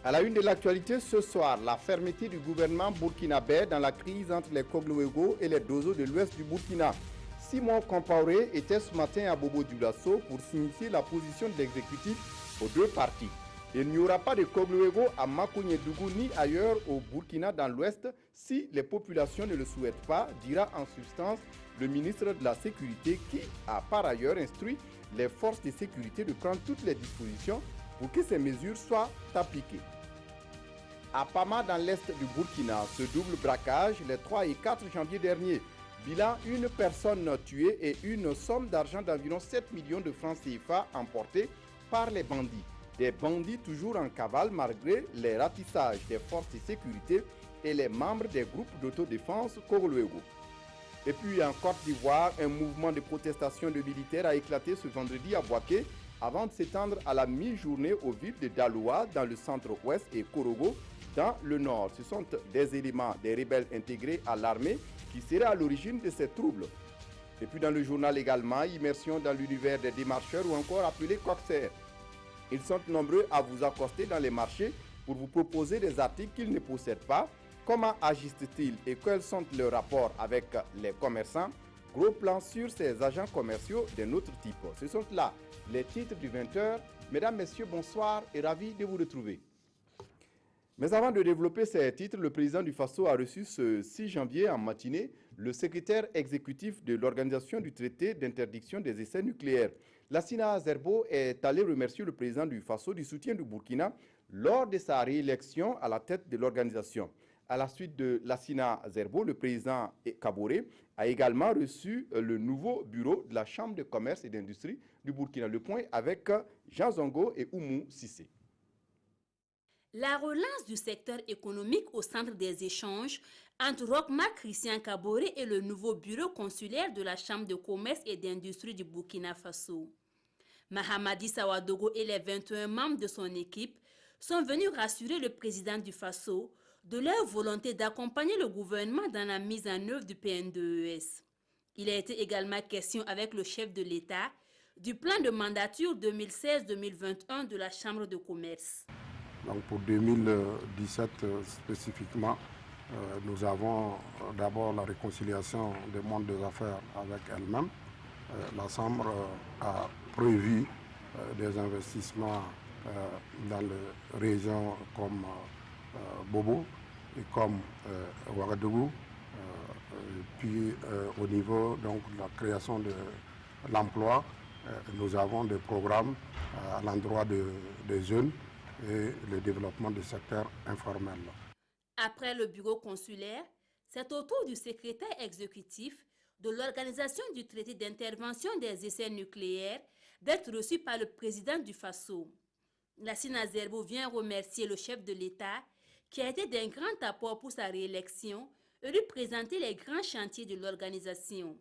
À la une de l'actualité ce soir, la fermeté du gouvernement burkinabé dans la crise entre les Kogluego et les Dozo de l'ouest du Burkina. Simon Compaoré était ce matin à Bobo Dioulasso pour signifier la position de l'exécutif aux deux parties. Il n'y aura pas de Kogluego à Makounyedougou ni ailleurs au Burkina dans l'ouest si les populations ne le souhaitent pas, dira en substance le ministre de la Sécurité qui a par ailleurs instruit les forces de sécurité de prendre toutes les dispositions pour que ces mesures soient appliquées. À Pama, dans l'est du Burkina, ce double braquage les 3 et 4 janvier dernier. Bilan, une personne tuée et une somme d'argent d'environ 7 millions de francs CFA emportés par les bandits. Des bandits toujours en cavale malgré les ratissages des forces de sécurité et les membres des groupes d'autodéfense Kogluego. Et puis en Côte d'Ivoire, un mouvement de protestation de militaires a éclaté ce vendredi à Bouaké avant de s'étendre à la mi-journée aux villes de Daloa dans le centre-ouest et Korogo dans le nord. Ce sont des éléments des rebelles intégrés à l'armée qui seraient à l'origine de ces troubles. Et puis dans le journal également, immersion dans l'univers des démarcheurs ou encore appelés coxers. Ils sont nombreux à vous accoster dans les marchés pour vous proposer des articles qu'ils ne possèdent pas. Comment agissent-ils et quels sont leurs rapports avec les commerçants? Gros plan sur ces agents commerciaux d'un autre type. Ce sont là les titres du 20h. Mesdames, Messieurs, bonsoir et ravi de vous retrouver. Mais avant de développer ces titres, le président du FASO a reçu ce 6 janvier en matinée le secrétaire exécutif de l'Organisation du traité d'interdiction des essais nucléaires. Lassina Zerbo est allé remercier le président du FASO du soutien du Burkina lors de sa réélection à la tête de l'organisation. À la suite de Lassina Zerbo, le président Kaboré a également reçu le nouveau bureau de la Chambre de commerce et d'industrie du Burkina. Le point avec Jean Zongo et Oumou Sissé. La relance du secteur économique au centre des échanges entre Rochmark Christian Kaboré et le nouveau bureau consulaire de la Chambre de commerce et d'industrie du Burkina Faso. Mahamadi Sawadogo et les 21 membres de son équipe sont venus rassurer le président du Faso de leur volonté d'accompagner le gouvernement dans la mise en œuvre du PN2ES. Il a été également question avec le chef de l'État du plan de mandature 2016-2021 de la Chambre de commerce. Donc pour 2017 spécifiquement, nous avons d'abord la réconciliation des mondes des affaires avec elle-même. La Chambre a prévu des investissements dans les régions comme Bobo et comme Ouagadougou. Puis au niveau donc, de la création de l'emploi, nous avons des programmes à l'endroit des jeunes et le développement du secteur informel. Après le bureau consulaire, c'est au tour du secrétaire exécutif de l'Organisation du traité d'intervention des essais nucléaires d'être reçu par le président du Faso. Lassina Zerbo vient remercier le chef de l'État qui a été d'un grand apport pour sa réélection et lui présenter les grands chantiers de l'organisation.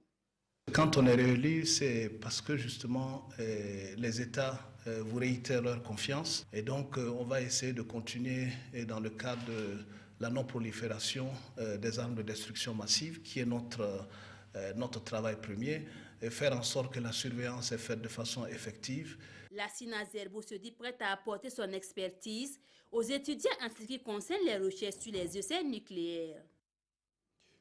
Quand on est réélu, c'est parce que justement les États vous réitèrent leur confiance et donc on va essayer de continuer dans le cadre de la non-prolifération des armes de destruction massive qui est notre travail premier et faire en sorte que la surveillance est faite de façon effective. Lassina Zerbo se dit prête à apporter son expertise aux étudiants en ce qui concerne les recherches sur les essais nucléaires.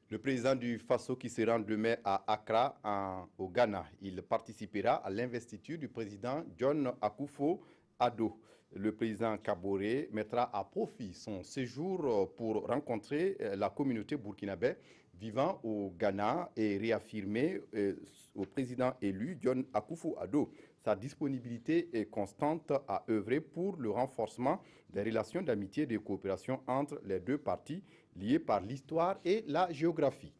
Le président du FASO qui se rend demain à Accra, au Ghana. Il participera à l'investiture du président John Akufo-Addo. Le président Kaboré mettra à profit son séjour pour rencontrer la communauté burkinabé vivant au Ghana et réaffirmer au président élu John Akufo-Addo sa disponibilité est constante à œuvrer pour le renforcement des relations d'amitié et de coopération entre les deux parties liées par l'histoire et la géographie.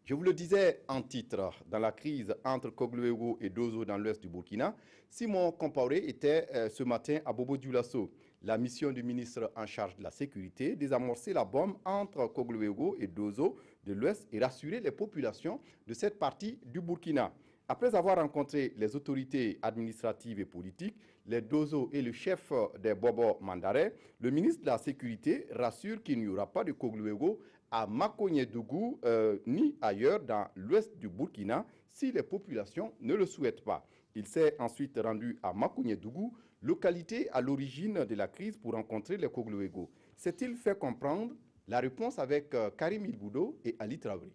Je vous le disais en titre, dans la crise entre Kogluego et Dozo dans l'ouest du Burkina, Simon Compaoré était ce matin à Bobo Dioulasso. La mission du ministre en charge de la sécurité, désamorcer la bombe entre Kogluego et Dozo de l'ouest et rassurer les populations de cette partie du Burkina. Après avoir rencontré les autorités administratives et politiques, les Dozo et le chef des Bobo Mandare, le ministre de la Sécurité rassure qu'il n'y aura pas de Kogluego à Makounyedougou ni ailleurs dans l'ouest du Burkina si les populations ne le souhaitent pas. Il s'est ensuite rendu à Makounyedougou, localité à l'origine de la crise pour rencontrer les Kogloego. S'est-il fait comprendre? La réponse avec Karim Ilboudo et Ali Traoré.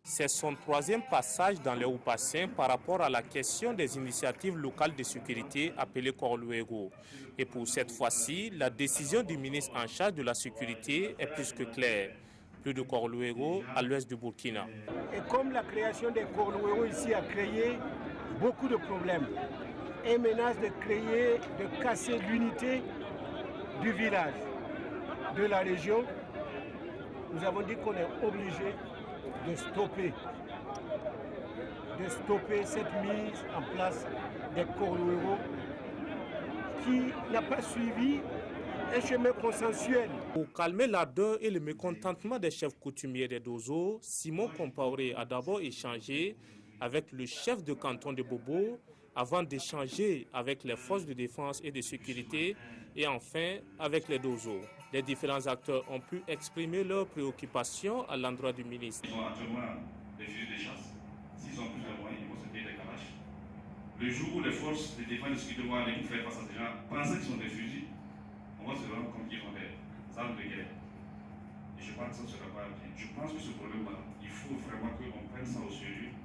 C'est son troisième passage dans les Hauts-Bassins par rapport à la question des initiatives locales de sécurité appelées Kogloego. Et pour cette fois-ci, la décision du ministre en charge de la sécurité est plus que claire. Plus de Kogloego à l'ouest du Burkina. Et comme la création des Kogloego ici a créé beaucoup de problèmes et menace de casser l'unité du village, de la région, nous avons dit qu'on est obligé de stopper cette mise en place des Kogloego qui n'a pas suivi un chemin consensuel. Pour calmer l'ardeur et le mécontentement des chefs coutumiers des Dozo, Simon Compaoré a d'abord échangé avec le chef de canton de Bobo avant d'échanger avec les forces de défense et de sécurité et enfin avec les Dozo. Les différents acteurs ont pu exprimer leurs préoccupations à l'endroit du ministre. Ils ont actuellement des fusils de chasse. S'ils ont plus de moyens, ils vont se payer des calaches. Le jour où les forces de défense et de sécurité vont aller faire face à ces gens, pensant qu'ils ont des fusils, on va se rendre compte qu'ils ont des armes de guerre. Et je pense que ça ne sera pas bien. Je pense que ce problème-là, il faut vraiment qu'on prenne ça au sérieux.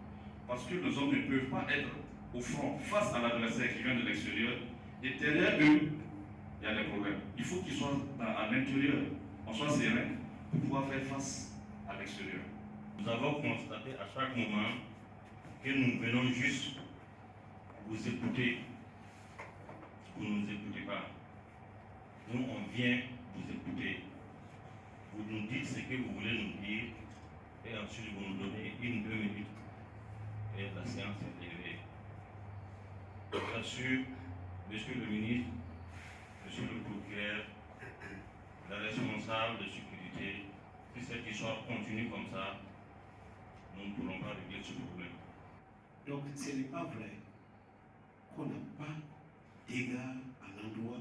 Parce que nos hommes ne peuvent pas être au front face à l'adversaire qui vient de l'extérieur. Et derrière eux, il y a des problèmes. Il faut qu'ils soient à l'intérieur, on soit serein pour pouvoir faire face à l'extérieur. Nous avons constaté à chaque moment que nous venons juste vous écouter. Vous ne nous écoutez pas. Nous, on vient vous écouter. Vous nous dites ce que vous voulez nous dire et ensuite vous nous donnez 1-2 minutes et la séance est élevée. J'assure, Monsieur le ministre, Monsieur le procureur, la responsable de sécurité, si cette histoire continue comme ça, nous ne pourrons pas régler ce problème. Donc ce n'est pas vrai qu'on n'a pas d'égard à l'endroit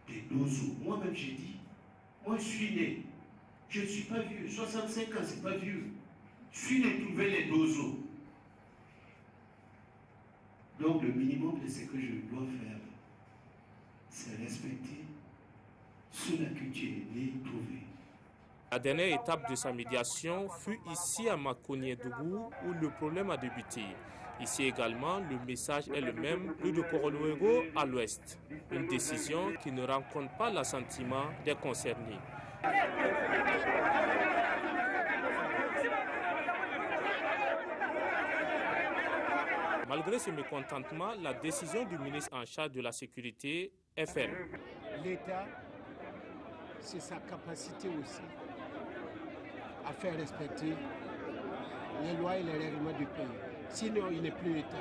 des Dozo. Moi-même j'ai dit, moi je suis né, je ne suis pas vieux, 65 ans c'est pas vieux. Je suis né trouver les Dozo. Donc le minimum de ce que je dois faire, c'est respecter ceux-là que tu es né trouver. La dernière étape de sa médiation fut ici à Makoniédougou où le problème a débuté. Ici également, le message est le même, plus de Kogloego à l'ouest. Une décision qui ne rencontre pas l'assentiment des concernés. Malgré ce mécontentement, la décision du ministre en charge de la sécurité est ferme. L'État, c'est sa capacité aussi à faire respecter les lois et les règlements du pays. Sinon, il n'est plus État.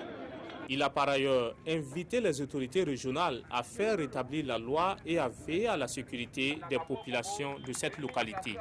Il a par ailleurs invité les autorités régionales à faire rétablir la loi et à veiller à la sécurité des populations de cette localité.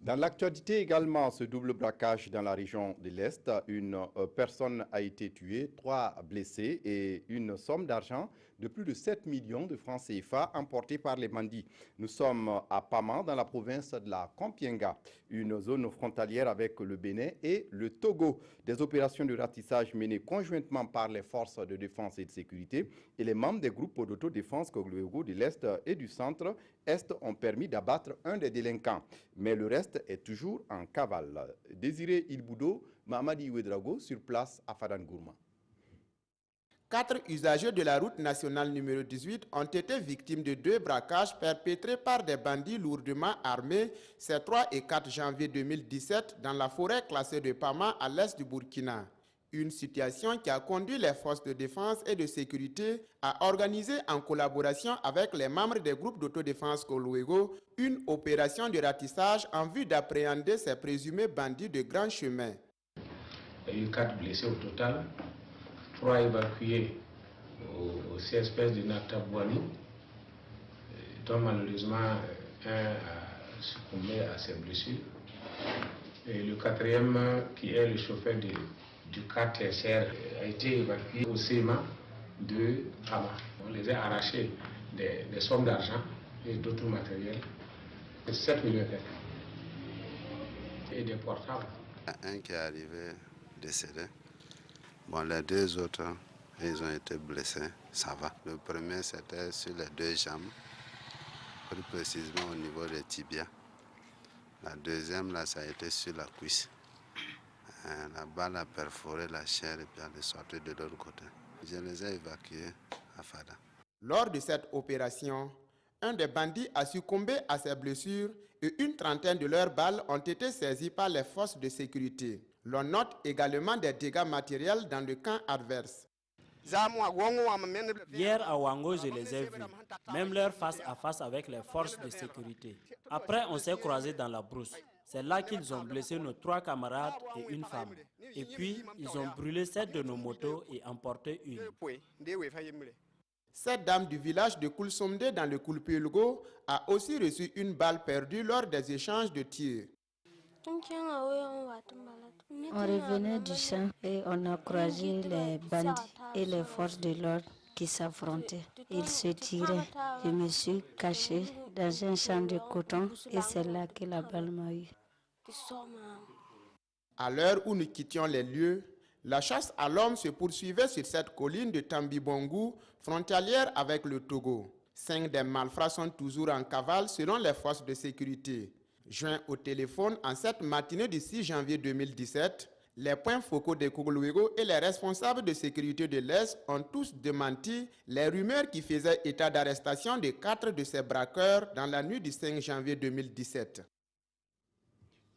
Dans l'actualité également, ce double braquage dans la région de l'Est, une personne a été tuée, 3 blessés et une somme d'argent de plus de 7 millions de francs CFA emportés par les bandits. Nous sommes à Paman, dans la province de la Kompienga, une zone frontalière avec le Bénin et le Togo. Des opérations de ratissage menées conjointement par les forces de défense et de sécurité et les membres des groupes d'autodéfense Kogloego de l'Est et du Centre-Est ont permis d'abattre un des délinquants. Mais le reste est toujours en cavale. Désiré Ilboudo, Mamadi Ouedrago, sur place à Fadan Gourma. 4 usagers de la route nationale numéro 18 ont été victimes de 2 braquages perpétrés par des bandits lourdement armés ces 3 et 4 janvier 2017 dans la forêt classée de Pama à l'est du Burkina. Une situation qui a conduit les forces de défense et de sécurité à organiser en collaboration avec les membres des groupes d'autodéfense Kogloego une opération de ratissage en vue d'appréhender ces présumés bandits de grand chemin. Il y a eu 4 blessés au total, 3 évacués au CSPS de Natabouani, dont malheureusement un a succombé à ses blessures. Et le 4e, qui est le chauffeur du car tertiaire, a été évacué au CEMA de Pama. On les a arrachés des sommes d'argent et d'autres matériels, 7 millions et des portables. Un qui est arrivé décédé. Bon, les 2 autres Ils ont été blessés, ça va. Le premier, c'était sur les 2 jambes, plus précisément au niveau des tibias. La deuxième, là, ça a été sur la cuisse. La balle a perforé la chair et puis elle est sortie de l'autre côté. Je les ai évacués à Fada. Lors de cette opération, un des bandits a succombé à ses blessures et une trentaine de leurs balles ont été saisies par les forces de sécurité. L'on note également des dégâts matériels dans le camp adverse. Hier à Wango, je les ai vus, même leur face à face avec les forces de sécurité. Après, on s'est croisés dans la brousse. C'est là qu'ils ont blessé nos 3 camarades et une femme. Et puis, ils ont brûlé 7 de nos motos et emporté une. Cette dame du village de Koulsomde dans le Koulpulgo a aussi reçu une balle perdue lors des échanges de tirs. On revenait du champ et on a croisé les bandits et les forces de l'ordre qui s'affrontaient. Ils se tiraient. Je me suis caché dans un champ de coton et c'est là que la balle m'a eu. À l'heure où nous quittions les lieux, la chasse à l'homme se poursuivait sur cette colline de Tambibongo, frontalière avec le Togo. 5 des malfrats sont toujours en cavale selon les forces de sécurité. Joints au téléphone en cette matinée du 6 janvier 2017, les points focaux des Koglouégo et les responsables de sécurité de l'Est ont tous démenti les rumeurs qui faisaient état d'arrestation de 4 de ces braqueurs dans la nuit du 5 janvier 2017.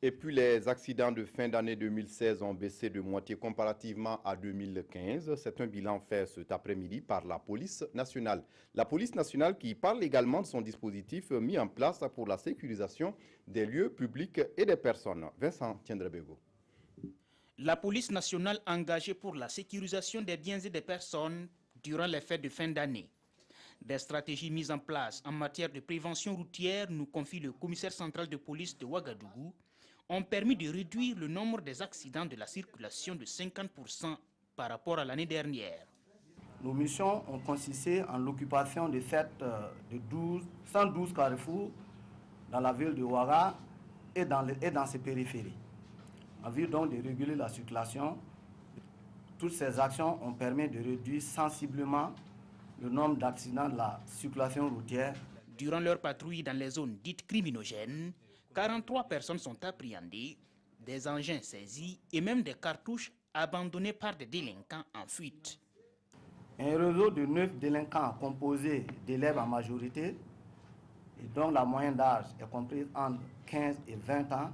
Et puis les accidents de fin d'année 2016 ont baissé de moitié comparativement à 2015. C'est un bilan fait cet après-midi par la police nationale. La police nationale qui parle également de son dispositif mis en place pour la sécurisation des lieux publics et des personnes. Vincent Tiendrebego. La police nationale engagée pour la sécurisation des biens et des personnes durant les fêtes de fin d'année. Des stratégies mises en place en matière de prévention routière, nous confie le commissaire central de police de Ouagadougou, ont permis de réduire le nombre des accidents de la circulation de 50% par rapport à l'année dernière. Nos missions ont consisté en l'occupation de 112 carrefours dans la ville de Ouaga et dans ses périphéries. En vue donc de réguler la circulation, toutes ces actions ont permis de réduire sensiblement le nombre d'accidents de la circulation routière. Durant leur patrouille dans les zones dites criminogènes, 43 personnes sont appréhendées, des engins saisis et même des cartouches abandonnées par des délinquants en fuite. Un réseau de 9 délinquants composé d'élèves en majorité et dont la moyenne d'âge est comprise entre 15 et 20 ans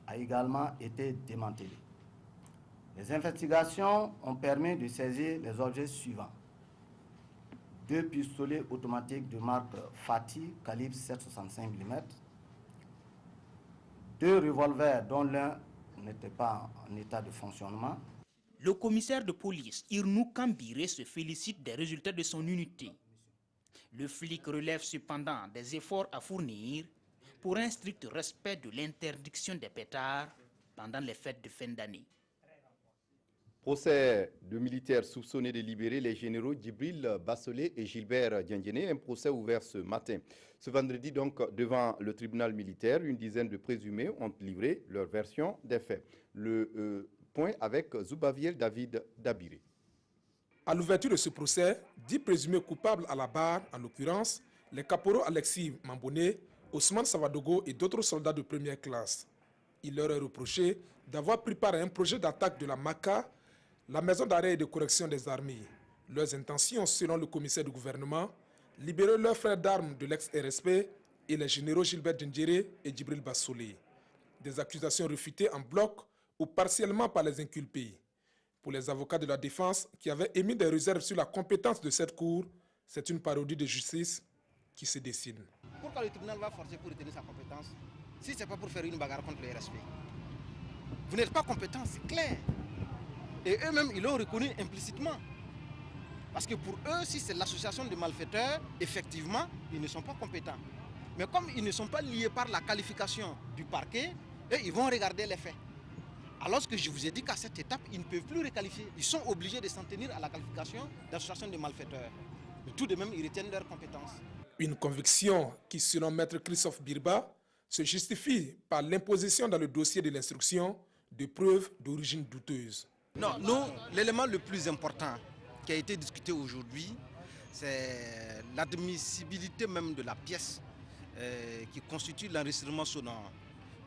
a également été démantelé. Les investigations ont permis de saisir les objets suivants. 2 pistolets automatiques de marque Fatih, calibre 7,65 mm, 2 revolvers dont l'un n'était pas en état de fonctionnement. Le commissaire de police, Irnou Kambiré, se félicite des résultats de son unité. Le flic relève cependant des efforts à fournir pour un strict respect de l'interdiction des pétards pendant les fêtes de fin d'année. Procès de militaires soupçonnés de libérer les généraux Djibril Bassolé et Gilbert Diendiené, un procès ouvert ce matin. Ce vendredi donc, devant le tribunal militaire, une dizaine de présumés ont livré leur version des faits. Le point avec Zoubaviel David Dabiré. À l'ouverture de ce procès, 10 présumés coupables à la barre, en l'occurrence, les caporaux Alexis Mamboné, Ousmane Savadogo et d'autres soldats de première classe. Il leur est reproché d'avoir pris part à un projet d'attaque de la MACA, la maison d'arrêt et de correction des armées. Leurs intentions, selon le commissaire du gouvernement, libérer leurs frères d'armes de l'ex-RSP et les généraux Gilbert Diendieré et Djibril Bassolé. Des accusations réfutées en bloc ou partiellement par les inculpés. Pour les avocats de la défense qui avaient émis des réserves sur la compétence de cette cour, c'est une parodie de justice qui se dessine. Pourquoi le tribunal va forcer pour retenir sa compétence si ce n'est pas pour faire une bagarre contre le RSP? Vous n'êtes pas compétent, c'est clair. Et eux-mêmes, ils l'ont reconnu implicitement. Parce que pour eux, si c'est l'association de malfaiteurs, effectivement, ils ne sont pas compétents. Mais comme ils ne sont pas liés par la qualification du parquet, eux, ils vont regarder les faits. Alors que je vous ai dit qu'à cette étape, ils ne peuvent plus requalifier. Ils sont obligés de s'en tenir à la qualification d'association de malfaiteurs. Mais tout de même, ils retiennent leurs compétences. Une conviction qui, selon Maître Christophe Birba, se justifie par l'imposition dans le dossier de l'instruction de preuves d'origine douteuse. Non, nous, l'élément le plus important qui a été discuté aujourd'hui, c'est l'admissibilité même de la pièce qui constitue l'enregistrement sonore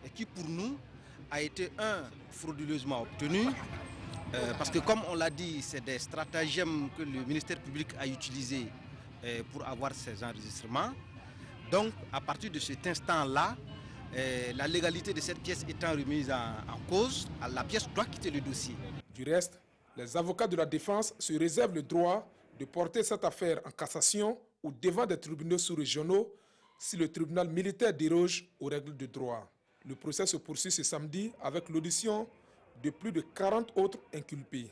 et qui pour nous a été frauduleusement obtenu parce que comme on l'a dit, c'est des stratagèmes que le ministère public a utilisés pour avoir ces enregistrements. Donc à partir de cet instant-là, la légalité de cette pièce étant remise en cause, la pièce doit quitter le dossier. Du reste, les avocats de la défense se réservent le droit de porter cette affaire en cassation ou devant des tribunaux sous-régionaux si le tribunal militaire déroge aux règles de droit. Le procès se poursuit ce samedi avec l'audition de plus de 40 autres inculpés.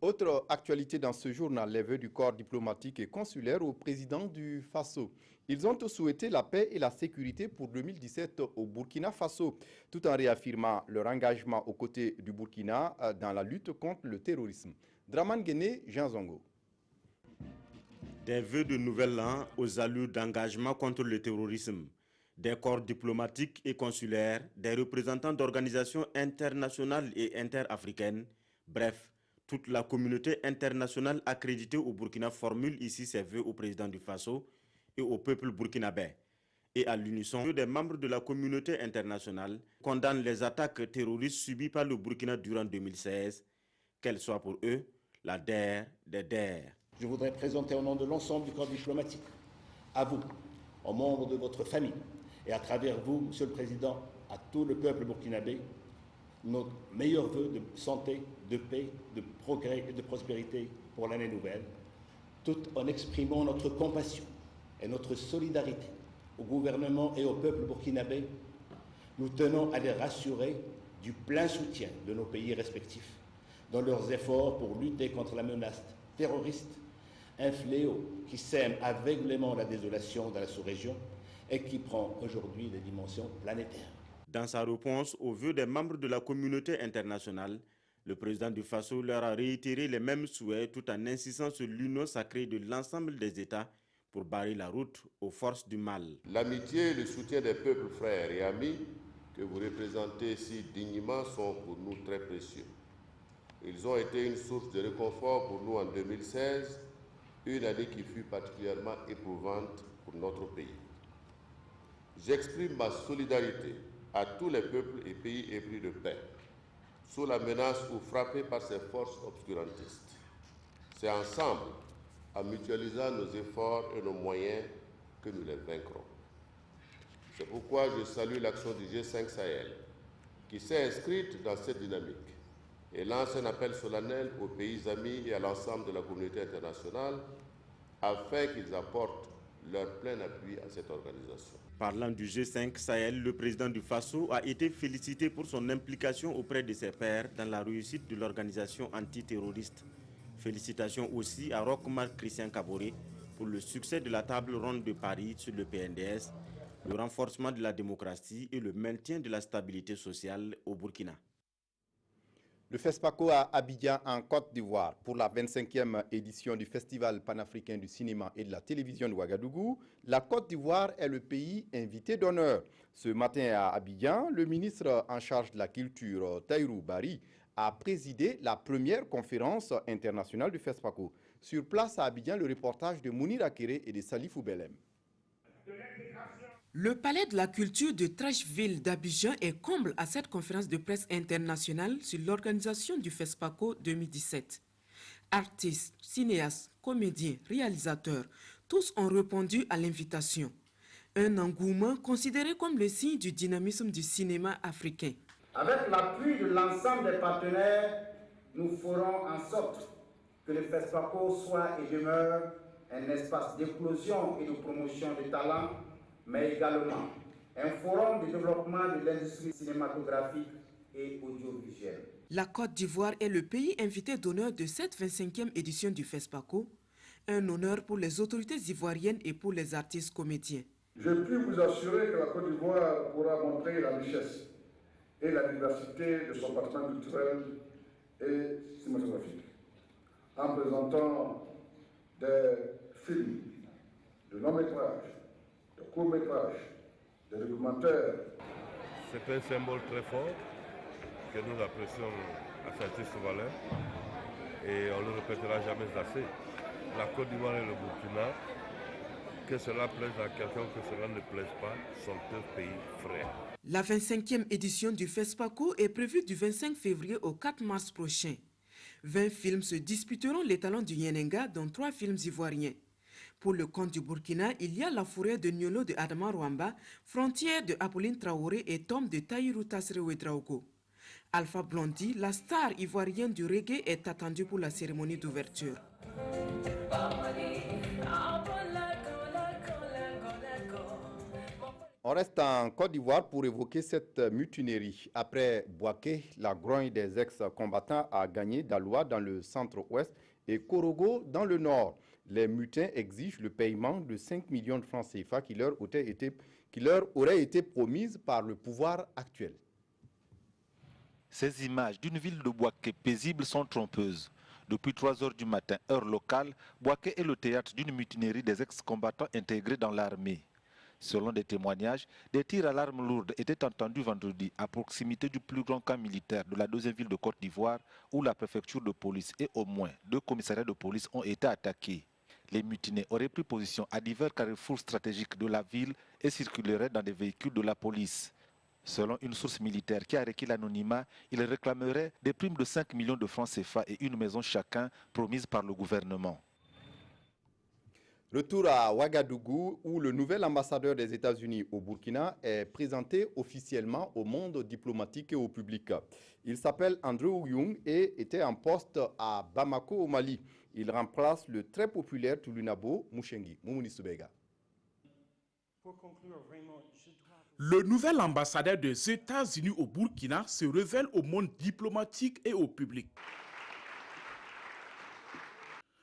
Autre actualité dans ce journal, les vœux du corps diplomatique et consulaire au président du Faso. Ils ont souhaité la paix et la sécurité pour 2017 au Burkina Faso, tout en réaffirmant leur engagement aux côtés du Burkina dans la lutte contre le terrorisme. Draman Guéné, Jean Zongo. Des vœux de nouvel an aux allures d'engagement contre le terrorisme. Des corps diplomatiques et consulaires, des représentants d'organisations internationales et interafricaines, bref, toute la communauté internationale accréditée au Burkina formule ici ses vœux au président du Faso et au peuple burkinabé. Et à l'unisson, des membres de la communauté internationale condamnent les attaques terroristes subies par le Burkina durant 2016, qu'elles soient pour eux la DER des DER. Je voudrais présenter au nom de l'ensemble du corps diplomatique, à vous, aux membres de votre famille, et à travers vous, Monsieur le Président, à tout le peuple burkinabé, nos meilleurs vœux de santé, de paix, de progrès et de prospérité pour l'année nouvelle, tout en exprimant notre compassion et notre solidarité au gouvernement et au peuple burkinabé. Nous tenons à les rassurer du plein soutien de nos pays respectifs dans leurs efforts pour lutter contre la menace terroriste, un fléau qui sème aveuglément la désolation dans la sous-région et qui prend aujourd'hui des dimensions planétaires. Dans sa réponse aux vœux des membres de la communauté internationale, le président du Faso leur a réitéré les mêmes souhaits tout en insistant sur l'union sacrée de l'ensemble des États pour barrer la route aux forces du mal. L'amitié et le soutien des peuples frères et amis que vous représentez si dignement sont pour nous très précieux. Ils ont été une source de réconfort pour nous en 2016, une année qui fut particulièrement éprouvante pour notre pays. J'exprime ma solidarité à tous les peuples et pays épris de paix, sous la menace ou frappés par ces forces obscurantistes. C'est ensemble, en mutualisant nos efforts et nos moyens, que nous les vaincrons. C'est pourquoi je salue l'action du G5 Sahel, qui s'est inscrite dans cette dynamique et lance un appel solennel aux pays amis et à l'ensemble de la communauté internationale afin qu'ils apportent leur plein appui à cette organisation. Parlant du G5 Sahel, le président du Faso a été félicité pour son implication auprès de ses pairs dans la réussite de l'organisation antiterroriste. Félicitations aussi à Roch-Marc Christian Kaboré pour le succès de la table ronde de Paris sur le PNDS, le renforcement de la démocratie et le maintien de la stabilité sociale au Burkina. Le FESPACO à Abidjan en Côte d'Ivoire pour la 25e édition du Festival panafricain du cinéma et de la télévision de Ouagadougou. La Côte d'Ivoire est le pays invité d'honneur. Ce matin à Abidjan, le ministre en charge de la culture, Tahirou Barry, a présidé la première conférence internationale du FESPACO. Sur place à Abidjan, le reportage de Mounir Akere et de Salifou Belem. Le palais de la culture de Trècheville d'Abidjan est comble à cette conférence de presse internationale sur l'organisation du FESPACO 2017. Artistes, cinéastes, comédiens, réalisateurs, tous ont répondu à l'invitation. Un engouement considéré comme le signe du dynamisme du cinéma africain. Avec l'appui de l'ensemble des partenaires, nous ferons en sorte que le FESPACO soit et demeure un espace d'éclosion et de promotion des talents, mais également un forum de développement de l'industrie cinématographique et audiovisuelle. La Côte d'Ivoire est le pays invité d'honneur de cette 25e édition du FESPACO, un honneur pour les autorités ivoiriennes et pour les artistes comédiens. Je puis vous assurer que la Côte d'Ivoire pourra montrer la richesse et la diversité de son patrimoine culturel et cinématographique en présentant des films, de longs métrages, de courts-métrages, de documentaires. C'est un symbole très fort que nous apprécions à sa juste valeur et on ne le répétera jamais assez. La Côte d'Ivoire et le Burkina, que cela plaise à quelqu'un ou que cela ne plaise pas, sont deux pays frères. La 25e édition du FESPACO est prévue du 25 février au 4 mars prochain. 20 films se disputeront les talents du Yenenga, dont 3 films ivoiriens. Pour le compte du Burkina, il y a La Forêt de Niolo de Adama Rwamba, Frontière de Apolline Traoré et Tombe de Tahirou Tassere Ouedraogo. Alpha Blondy, la star ivoirienne du reggae, est attendue pour la cérémonie d'ouverture. On reste en Côte d'Ivoire pour évoquer cette mutinerie. Après Bouaké, la grogne des ex-combattants a gagné Daloa dans le centre-ouest et Korogo dans le nord. Les mutins exigent le paiement de 5 millions de francs CFA qui leur auraient été promises par le pouvoir actuel. Ces images d'une ville de Bouaké paisible sont trompeuses. Depuis 3 heures du matin, heure locale, Bouaké est le théâtre d'une mutinerie des ex-combattants intégrés dans l'armée. Selon des témoignages, des tirs à l'arme lourde étaient entendus vendredi à proximité du plus grand camp militaire de la deuxième ville de Côte d'Ivoire où la préfecture de police et au moins 2 commissariats de police ont été attaqués. Les mutinés auraient pris position à divers carrefours stratégiques de la ville et circuleraient dans des véhicules de la police. Selon une source militaire qui a requis l'anonymat, ils réclameraient des primes de 5 millions de francs CFA et une maison chacun promise par le gouvernement. Retour à Ouagadougou, où le nouvel ambassadeur des États-Unis au Burkina est présenté officiellement au monde diplomatique et au public. Il s'appelle Andrew Young et était en poste à Bamako au Mali. Il remplace le très populaire Tulunabo Mouchengi. Moumouni Soubega. Le nouvel ambassadeur des États-Unis au Burkina se révèle au monde diplomatique et au public.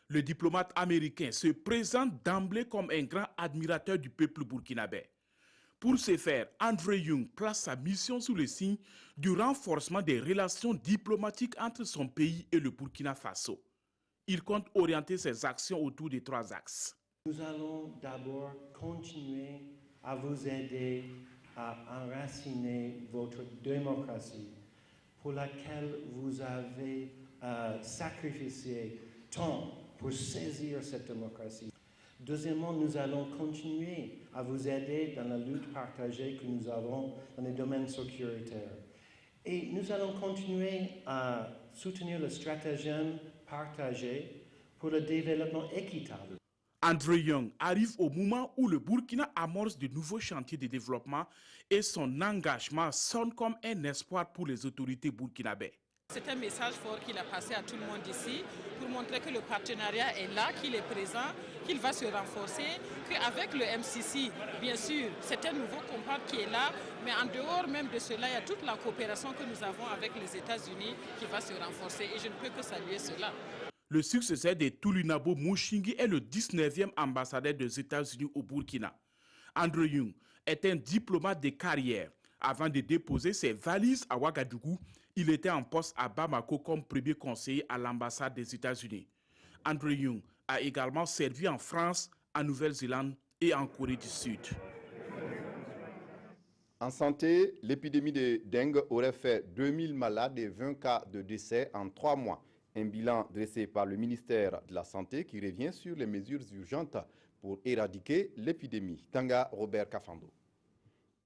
Le diplomate américain se présente d'emblée comme un grand admirateur du peuple burkinabé. Pour ce faire, Andrew Young place sa mission sous le signe du renforcement des relations diplomatiques entre son pays et le Burkina Faso. Il compte orienter ses actions autour de 3 axes. Nous allons d'abord continuer à vous aider à enraciner votre démocratie pour laquelle vous avez sacrifié tant pour saisir cette démocratie. Deuxièmement, nous allons continuer à vous aider dans la lutte partagée que nous avons dans les domaines sécuritaires. Et nous allons continuer à soutenir le stratagème partagé pour le développement équitable. Andrew Young arrive au moment où le Burkina amorce de nouveaux chantiers de développement et son engagement sonne comme un espoir pour les autorités burkinabées. C'est un message fort qu'il a passé à tout le monde ici pour montrer que le partenariat est là, qu'il est présent, qu'il va se renforcer, qu'avec le MCC, bien sûr, c'est un nouveau combat qui est là, mais en dehors même de cela, il y a toute la coopération que nous avons avec les États-Unis qui va se renforcer et je ne peux que saluer cela. Le successeur de Tulunabo Mouchengi est le 19e ambassadeur des États-Unis au Burkina. Andrew Young est un diplomate de carrière. Avant de déposer ses valises à Ouagadougou, il était en poste à Bamako comme premier conseiller à l'ambassade des États-Unis. Andrew Young a également servi en France, en Nouvelle-Zélande et en Corée du Sud. En santé, l'épidémie de dengue aurait fait 2000 malades et 20 cas de décès en 3 mois. Un bilan dressé par le ministère de la Santé qui revient sur les mesures urgentes pour éradiquer l'épidémie. Tanga Robert Kafando.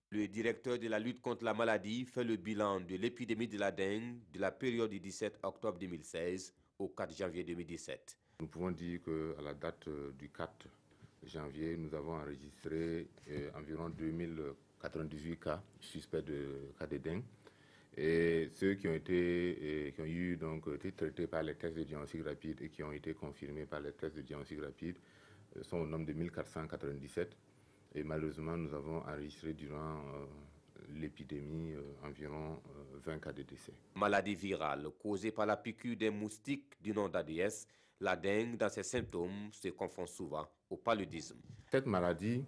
Le directeur de la lutte contre la maladie fait le bilan de l'épidémie de la dengue de la période du 17 octobre 2016 au 4 janvier 2017. Nous pouvons dire qu'à la date du 4 janvier, nous avons enregistré environ 2098 cas suspects de cas de dengue. Et ceux qui ont été traités par les tests de diagnostic rapide et qui ont été confirmés par les tests de diagnostic rapide sont au nombre de 1497. Et malheureusement, nous avons enregistré durant l'épidémie environ 20 cas de décès. Maladie virale causée par la piqûre des moustiques du nom d'Aedes, la dengue dans ses symptômes se confond souvent au paludisme. Cette maladie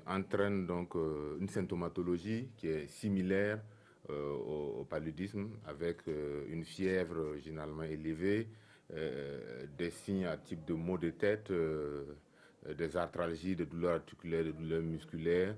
entraîne donc une symptomatologie qui est similaire au paludisme, avec une fièvre généralement élevée, des signes à type de maux de tête, des arthralgies, des douleurs articulaires, des douleurs musculaires,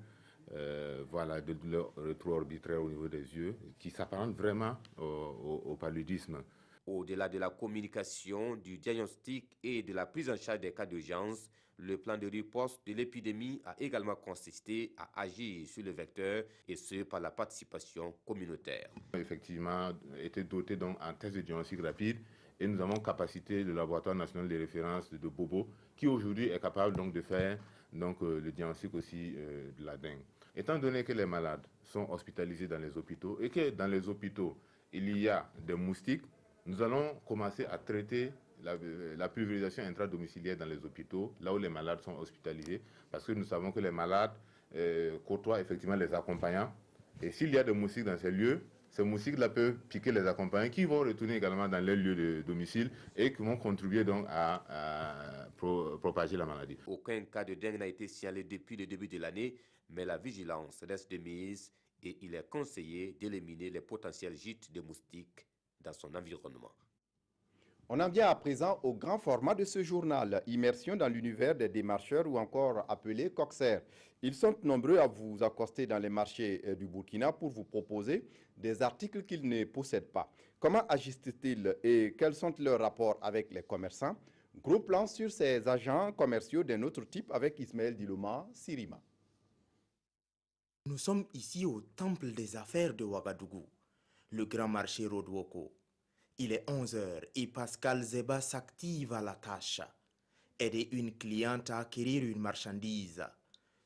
voilà, de douleurs rétro-arbitraires au niveau des yeux, qui s'apparentent vraiment au paludisme. Au-delà de la communication, du diagnostic et de la prise en charge des cas d'urgence, le plan de riposte de l'épidémie a également consisté à agir sur le vecteur, et ce par la participation communautaire. Effectivement, était doté donc en test de diagnostic rapide, et nous avons capacité le laboratoire national de référence de Bobo, qui aujourd'hui est capable donc de faire donc, le diagnostic aussi de la dengue. Étant donné que les malades sont hospitalisés dans les hôpitaux et que dans les hôpitaux il y a des moustiques, nous allons commencer à traiter la pulvérisation intradomiciliaire dans les hôpitaux, là où les malades sont hospitalisés, parce que nous savons que les malades côtoient effectivement les accompagnants. Et s'il y a des moustiques dans ces lieux, ces moustiques-là peuvent piquer les accompagnants qui vont retourner également dans leur lieu de domicile et qui vont contribuer donc à propager la maladie. Aucun cas de dengue n'a été signalé depuis le début de l'année, mais la vigilance reste de mise et il est conseillé d'éliminer les potentiels gîtes de moustiques dans son environnement. On en vient à présent au grand format de ce journal, immersion dans l'univers des démarcheurs ou encore appelés coxers. Ils sont nombreux à vous accoster dans les marchés du Burkina pour vous proposer des articles qu'ils ne possèdent pas. Comment agissent-ils et quels sont leurs rapports avec les commerçants? Gros plan sur ces agents commerciaux d'un autre type avec Ismaël Diloma Sirima. Nous sommes ici au temple des affaires de Ouagadougou, le grand marché Rodwoko. Il est 11h et Pascal Zeba s'active à la tâche. Aider une cliente à acquérir une marchandise.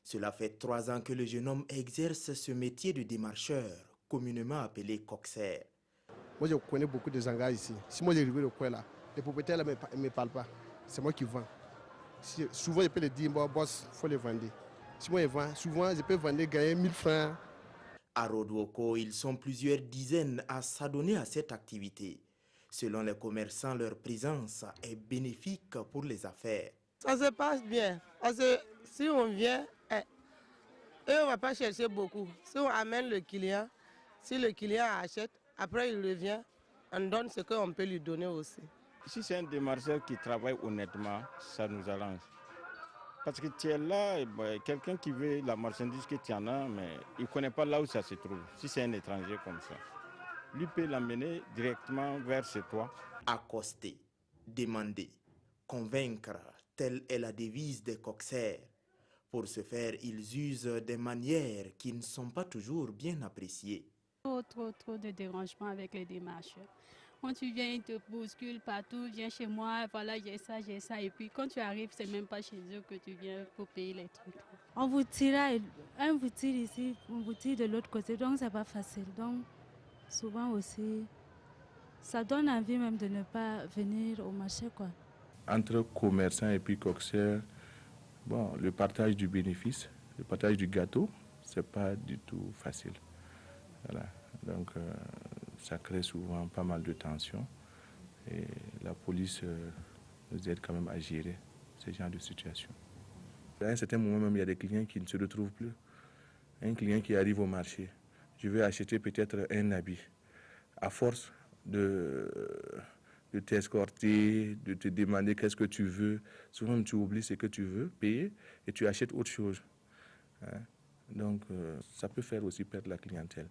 Cela fait 3 ans que le jeune homme exerce ce métier de démarcheur, communément appelé coxer. Moi, je connais beaucoup de Zangas ici. Si moi j'arrive au coin là, les propriétaires ne me parlent pas. C'est moi qui vends. Souvent, je peux les dire, bon, boss, il faut les vendre. Si moi je vends, souvent, je peux vendre, gagner 1000 francs. À Rodwoko, ils sont plusieurs dizaines à s'adonner à cette activité. Selon les commerçants, leur présence est bénéfique pour les affaires. Ça se passe bien. Parce que si on vient, on ne va pas chercher beaucoup. Si on amène le client, si le client achète, après il revient, on donne ce qu'on peut lui donner aussi. Si c'est un démarcheur qui travaille honnêtement, ça nous arrange. Parce que tu es là, quelqu'un qui veut la marchandise que tu en as, mais il ne connaît pas là où ça se trouve. Si c'est un étranger comme ça, lui peut l'amener directement vers chez toi. Accoster, demander, convaincre, telle est la devise des coxers. Pour ce faire, ils usent des manières qui ne sont pas toujours bien appréciées. Trop de dérangements avec les démarcheurs. Quand tu viens, ils te bousculent partout, viens chez moi, voilà, j'ai ça. Et puis quand tu arrives, c'est même pas chez eux que tu viens pour payer les trucs. On vous tire, on vous tire ici, on vous tire de l'autre côté, donc c'est pas facile. Donc souvent aussi, ça donne envie même de ne pas venir au marché, quoi. Entre commerçants et puis coxers, bon, le partage du bénéfice, le partage du gâteau, c'est pas du tout facile. Voilà. Donc ça crée souvent pas mal de tensions et la police nous aide quand même à gérer ce genre de situation. À un certain moment même, il y a des clients qui ne se retrouvent plus. Un client qui arrive au marché, je vais acheter peut-être un habit. À force de t'escorter, de te demander qu'est-ce que tu veux, souvent tu oublies ce que tu veux payer et tu achètes autre chose. Hein? Donc ça peut faire aussi perdre la clientèle.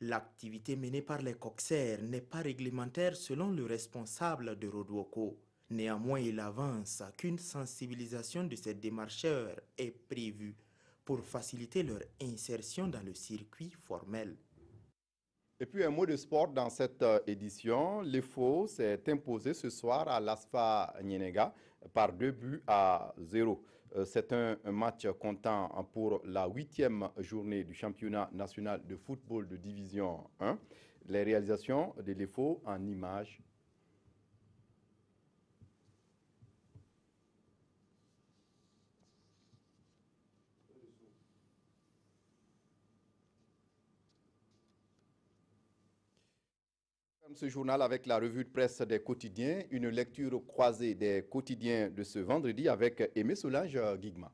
L'activité menée par les coxers n'est pas réglementaire selon le responsable de Rodwoko. Néanmoins, il avance qu'une sensibilisation de ces démarcheurs est prévue pour faciliter leur insertion dans le circuit formel. Et puis un mot de sport dans cette édition. L'EFO s'est imposé ce soir à l'ASFA Niénéga par 2-0. C'est un match comptant pour la 8e journée du championnat national de football de division 1. Les réalisations de l'EFO en images. Ce journal avec la revue de presse des quotidiens, une lecture croisée des quotidiens de ce vendredi avec Aimé Solange Guigma.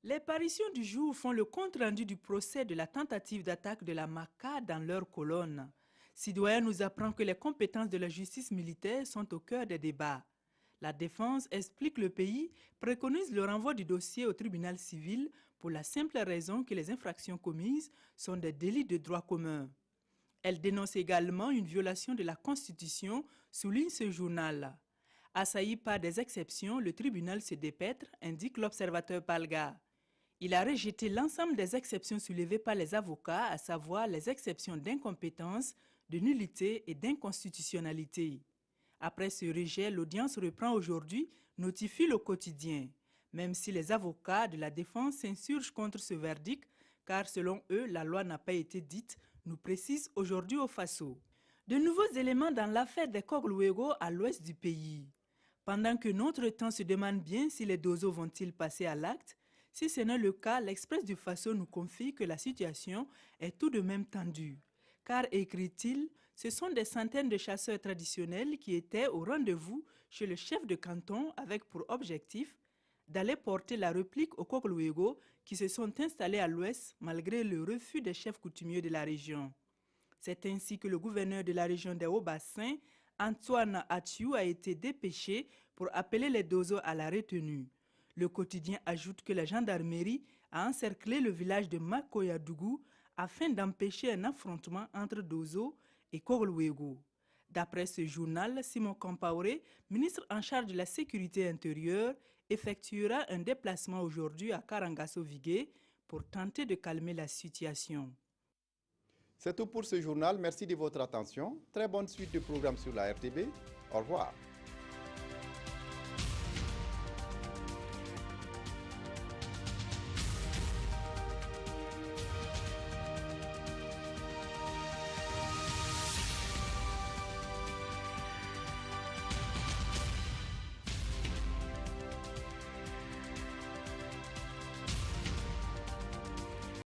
Les parutions du jour font le compte-rendu du procès de la tentative d'attaque de la MACA dans leur colonne. Citoyen nous apprend que les compétences de la justice militaire sont au cœur des débats. La défense explique que le pays préconise le renvoi du dossier au tribunal civil pour la simple raison que les infractions commises sont des délits de droit commun. Elle dénonce également une violation de la Constitution, souligne ce journal. Assailli par des exceptions, le tribunal se dépêtre, indique l'observateur Palga. Il a rejeté l'ensemble des exceptions soulevées par les avocats, à savoir les exceptions d'incompétence, de nullité et d'inconstitutionnalité. Après ce rejet, l'audience reprend aujourd'hui, notifie le quotidien. Même si les avocats de la défense s'insurgent contre ce verdict, car selon eux, la loi n'a pas été dite, nous précise aujourd'hui au Faso. De nouveaux éléments dans l'affaire des Kogluego à l'ouest du pays. Pendant que notre temps se demande bien si les dozos vont-ils passer à l'acte, si ce n'est le cas, l'Express du Faso nous confie que la situation est tout de même tendue. Car, écrit-il, ce sont des centaines de chasseurs traditionnels qui étaient au rendez-vous chez le chef de canton avec pour objectif d'aller porter la réplique aux Kogluego qui se sont installés à l'ouest malgré le refus des chefs coutumiers de la région. C'est ainsi que le gouverneur de la région des Hauts-Bassins, Antoine Athiou, a été dépêché pour appeler les dozos à la retenue. Le quotidien ajoute que la gendarmerie a encerclé le village de Makoyadougou afin d'empêcher un affrontement entre Dozo et Kogluego. D'après ce journal, Simon Compaoré, ministre en charge de la sécurité intérieure, effectuera un déplacement aujourd'hui à Karangasso-Vigué pour tenter de calmer la situation. C'est tout pour ce journal. Merci de votre attention. Très bonne suite de programmes sur la RTB. Au revoir.